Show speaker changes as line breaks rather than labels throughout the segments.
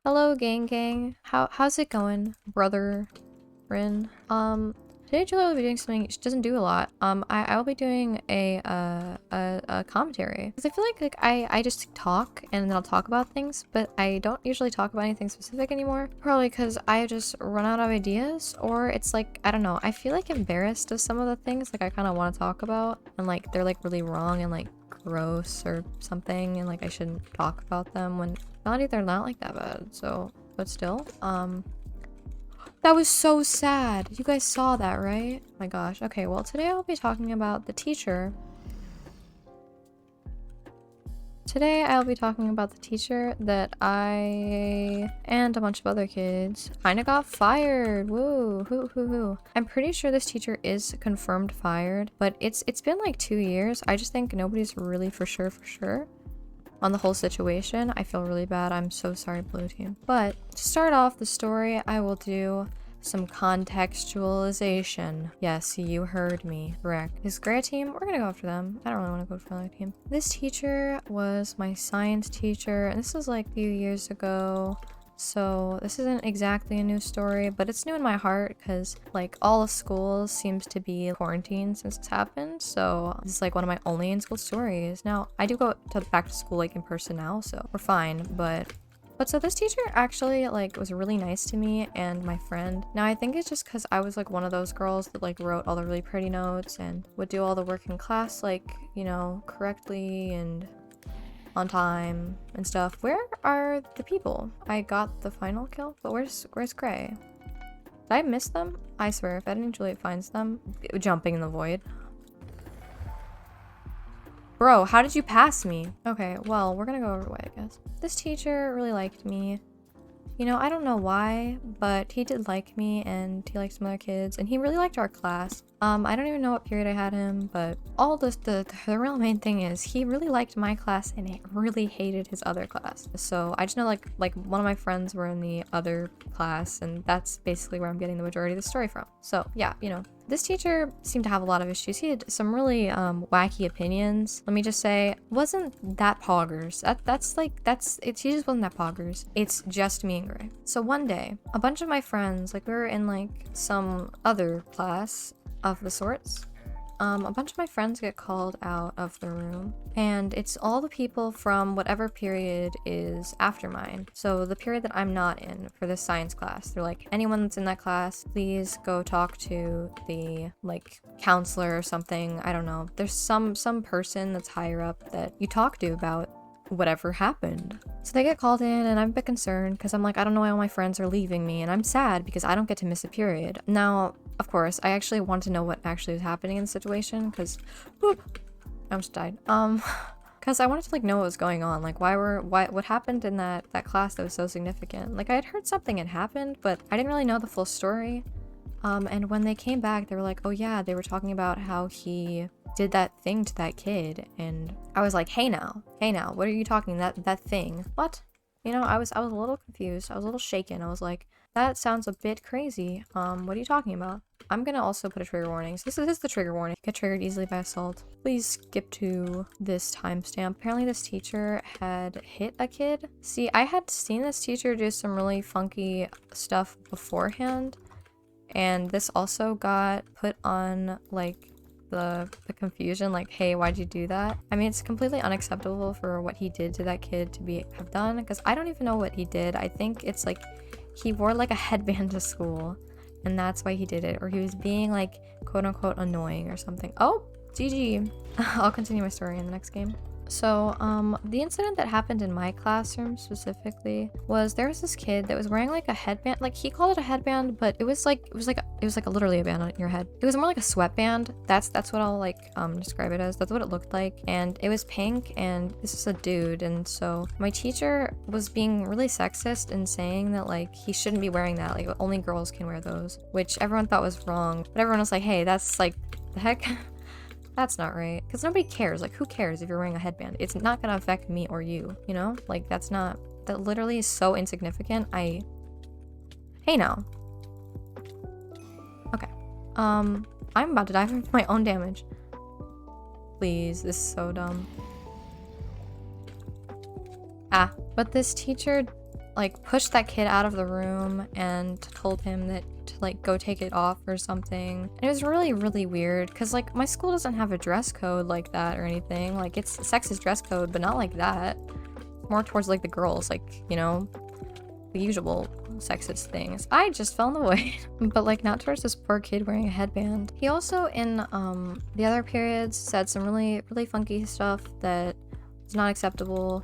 Hello, gang. How's it going, brother Rin? Today Juliet will be doing something she doesn't do a lot. I will be doing a commentary because I feel like I just talk and then I'll talk about things, but I don't usually talk about anything specific anymore. Probably because I just run out of ideas, or it's like I don't know. I feel like embarrassed of some of the things like I kind of want to talk about, and like they're like really wrong and like gross or something, and like I shouldn't talk about them when they're not like that bad. So, but still, that was so sad. You guys saw that, right? Oh my gosh. Okay, well, today I'll be talking about the teacher. Today I'll be talking about the teacher that I and a bunch of other kids kind of got fired. Woo, hoo. I'm pretty sure this teacher is confirmed fired, but it's been like 2 years. I just think nobody's really for sure on the whole situation. I feel really bad. I'm so sorry, Blue Team. But to start off the story, I will do some contextualization. Yes, you heard me. Correct. This gray team, we're gonna go after them. I don't really want to go for another team. This teacher was my science teacher, and this was like a few years ago. So this isn't exactly a new story, but it's new in my heart because like all of school seems to be quarantined since it's happened. So this is like one of my only in-school stories. Now I do go back to school like in person now, so we're fine. But so this teacher actually like was really nice to me and my friend. Now I think it's just because I was like one of those girls that like wrote all the really pretty notes and would do all the work in class like, you know, correctly and on time and stuff. Where are the people? I got the final kill, but where's Gray? Did I miss them? I swear, if editing Juliet finds them, jumping in the void. Bro, how did you pass me? Okay, well, we're gonna go over way, I guess. This teacher really liked me. You know, I don't know why, but he did like me and he liked some other kids and he really liked our class. I don't even know what period I had him, but all this, the real main thing is he really liked my class and he really hated his other class. So I just know like one of my friends were in the other class and that's basically where I'm getting the majority of the story from. So yeah, you know. This teacher seemed to have a lot of issues. He had some really wacky opinions. Let me just say, wasn't that poggers. He just wasn't that poggers. It's just me and Gray. So one day, a bunch of my friends, like we were in like some other class of the sorts. A bunch of my friends get called out of the room, and it's all the people from whatever period is after mine. So the period that I'm not in for this science class, they're like, anyone that's in that class, please go talk to the like counselor or something. I don't know. There's some person that's higher up that you talk to about whatever happened. So they get called in and I'm a bit concerned because I'm like, I don't know why all my friends are leaving me, and I'm sad because I don't get to miss a period. Now, of course, I actually want to know what actually was happening in the situation because I almost died. Because I wanted to like know what was going on, like what happened in that class that was so significant. Like I had heard something had happened, but I didn't really know the full story. And when they came back, they were like, oh yeah, they were talking about how he did that thing to that kid, and I was like, hey now, what are you talking, that thing? What? You know, I was a little confused. I was a little shaken. I was like, that sounds a bit crazy. What are you talking about? I'm gonna also put a trigger warning. So this is the trigger warning. Get triggered easily by assault. Please skip to this timestamp. Apparently this teacher had hit a kid. See, I had seen this teacher do some really funky stuff beforehand, and this also got put on like the confusion, like, hey, why'd you do that? I mean, it's completely unacceptable for what he did to that kid to have done, because I don't even know what he did. I think it's like he wore like a headband to school and that's why he did it, or he was being like quote unquote annoying or something. Oh, GG. I'll continue my story in the next game. So the incident that happened in my classroom specifically was there was this kid that was wearing like a headband. Like he called it a headband, but it was like literally a band on your head. It was more like a sweatband. That's what I'll like describe it as. That's what it looked like, and it was pink, and this is a dude. And so my teacher was being really sexist and saying that like he shouldn't be wearing that, like only girls can wear those, which everyone thought was wrong, but everyone was like, hey, that's like the heck. That's not right, because nobody cares. Like, who cares if you're wearing a headband? It's not gonna affect me or you, you know? Like, that literally is so insignificant. Hey now. Okay. I'm about to die from my own damage. Please, this is so dumb. But this teacher like pushed that kid out of the room and told him that to like go take it off or something. And it was really, really weird because like my school doesn't have a dress code like that or anything. Like it's sexist dress code, but not like that. More towards like the girls, like, you know, the usual sexist things. I just fell in the way. But like not towards this poor kid wearing a headband. He also in the other periods said some really, really funky stuff that was not acceptable.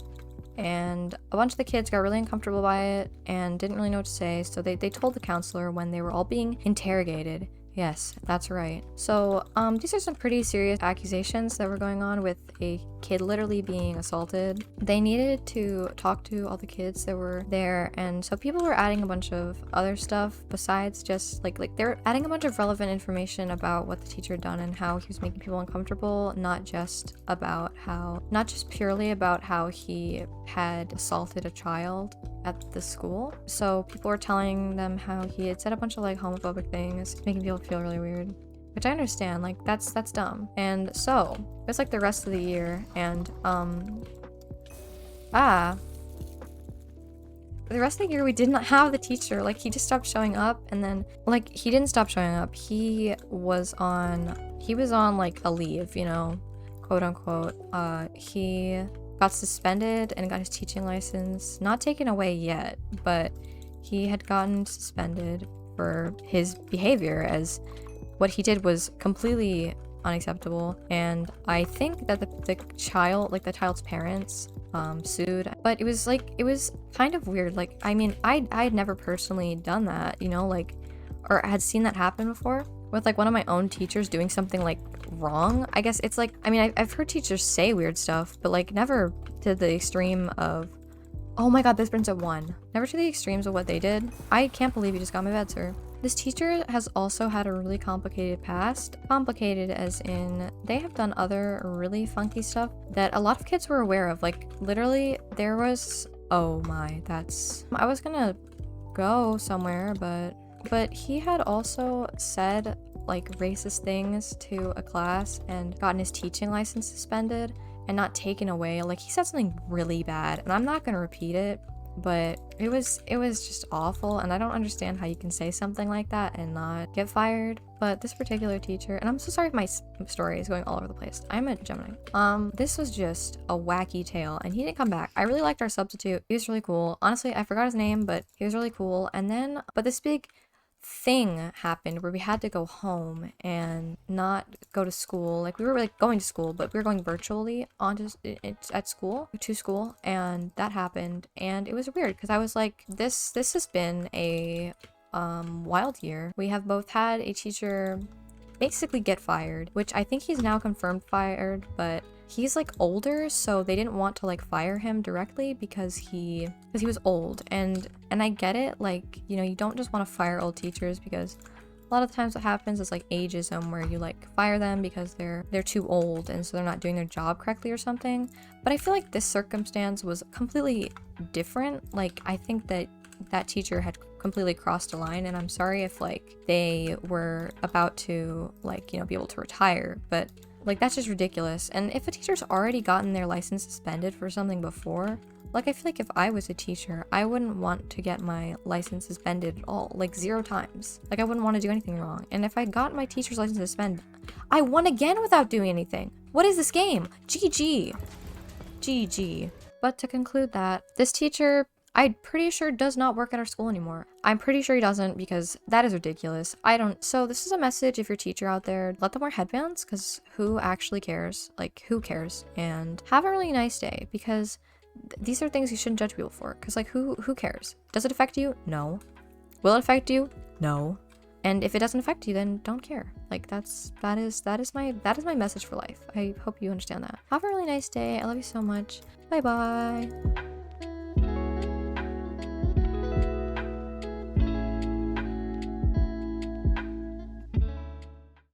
And a bunch of the kids got really uncomfortable by it and didn't really know what to say, so they told the counselor when they were all being interrogated. Yes, that's right. So these are some pretty serious accusations that were going on with a kid literally being assaulted. They needed to talk to all the kids that were there, and so people were adding a bunch of other stuff besides just like they were adding a bunch of relevant information about what the teacher had done and how he was making people uncomfortable, not just purely about how he had assaulted a child at the school. So people were telling them how he had said a bunch of like homophobic things, making people feel really weird, which I understand, like that's dumb. And so it's like the rest of the year, and for the rest of the year we did not have the teacher. Like he just stopped showing up, and then like he didn't stop showing up, he was on like a leave, you know, quote unquote. He got suspended and got his teaching license, not taken away yet, but he had gotten suspended for his behavior, as what he did was completely unacceptable. And I think that the child's parents sued, but it was kind of weird. Like, I mean, I had never personally done that, you know, like, or had seen that happen before with like one of my own teachers doing something like wrong. I guess it's like, I mean, I've heard teachers say weird stuff, but like never to the extreme of, oh my god, this brings up one. Never to the extremes of what they did. I can't believe you just got my bed, sir. This teacher has also had a really complicated past. Complicated as in they have done other really funky stuff that a lot of kids were aware of. Like literally there was, oh my, I was gonna go somewhere, but he had also said like racist things to a class and gotten his teaching license suspended and not taken away. Like he said something really bad, and I'm not gonna repeat it, but it was just awful, and I don't understand how you can say something like that and not get fired. But this particular teacher, and I'm so sorry if my story is going all over the place. I'm a Gemini. This was just a wacky tale, and he didn't come back. I really liked our substitute. He was really cool. Honestly, I forgot his name, but he was really cool. And then, but this big thing happened where we had to go home and not go to school. Like we were like going to school, but we were going virtually to school, and that happened, and it was weird because I was like, this has been a wild year. We have both had a teacher basically get fired, which I think he's now confirmed fired, but he's like older, so they didn't want to like fire him directly because he was old. And I get it, like, you know, you don't just want to fire old teachers, because a lot of the times what happens is like ageism, where you like fire them because they're too old and so they're not doing their job correctly or something. But I feel like this circumstance was completely different. Like I think that teacher had completely crossed a line, and I'm sorry if like they were about to like, you know, be able to retire, but like that's just ridiculous. And if a teacher's already gotten their license suspended for something before, like I feel like if I was a teacher, I wouldn't want to get my license suspended at all, like 0 times. Like I wouldn't want to do anything wrong. And if I got my teacher's license suspended, I won again without doing anything. What is this game? GG. GG. But to conclude that, this teacher, I'm pretty sure does not work at our school anymore. I'm pretty sure he doesn't, because that is ridiculous. So this is a message if you're a teacher out there, let them wear headbands, because who actually cares? Like, who cares? And have a really nice day, because these are things you shouldn't judge people for, because like who cares? Does it affect you? No. Will it affect you? No. And if it doesn't affect you, then don't care. Like that is my message for life. I hope you understand that. Have a really nice day. I love you so much. Bye bye.